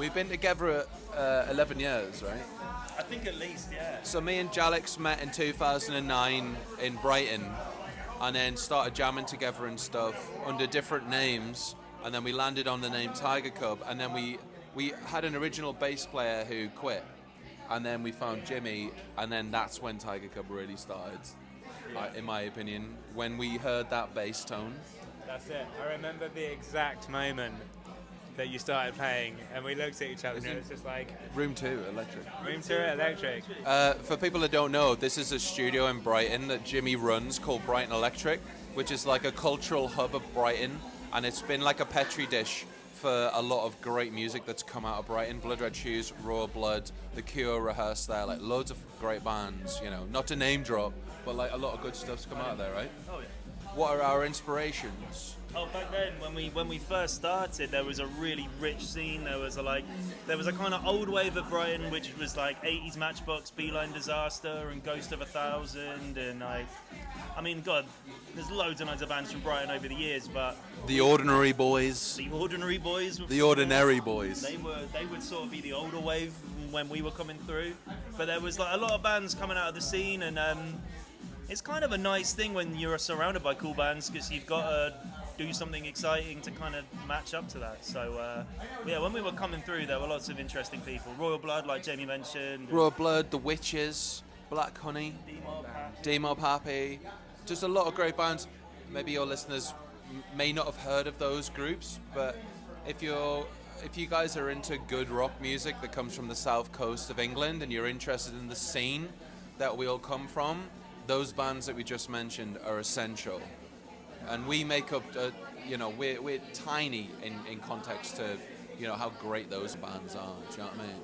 We've been together 11 years, right? I think at least, yeah. So me and Allix met in 2009 in Brighton, and then started jamming together and stuff under different names, and then we landed on the name Tigercub, and then we had an original bass player who quit, and then we found Jimmy, and then that's when Tigercub really started, in my opinion, when we heard that bass tone. That's it. I remember the exact moment that you started playing, and we looked at each other, and it was just like... Room 2 Electric. Room 2 Electric. For people that don't know, this is a studio in Brighton that Jimmy runs called Brighton Electric, which is like a cultural hub of Brighton, and it's been like a petri dish for a lot of great music that's come out of Brighton. Blood Red Shoes, Raw Blood, The Cure rehearsed there, like loads of great bands, you know, not to name drop, but like a lot of good stuff's come out of there, right? Oh yeah. What are our inspirations? Oh, back then when we first started, there was a really rich scene. There was a kind of old wave of Brighton, which was like 80s Matchbox, Beeline Disaster, and Ghost of a Thousand, and I mean, God, there's loads and loads of bands from Brighton over the years, but The Ordinary Boys. The Ordinary Boys. The Ordinary Boys. They would sort of be the older wave when we were coming through, but there was like a lot of bands coming out of the scene, and it's kind of a nice thing when you're surrounded by cool bands because you've got to do something exciting to kind of match up to that. So yeah, when we were coming through, there were lots of interesting people. Royal Blood, like Jamie mentioned. Royal Blood, The Witches, Black Honey, D-Mob Happy. Just a lot of great bands. Maybe your listeners may not have heard of those groups, but if you guys are into good rock music that comes from the south coast of England and you're interested in the scene that we all come from, those bands that we just mentioned are essential. And we make up, we're tiny in context to, how great those bands are. Do you know what I mean?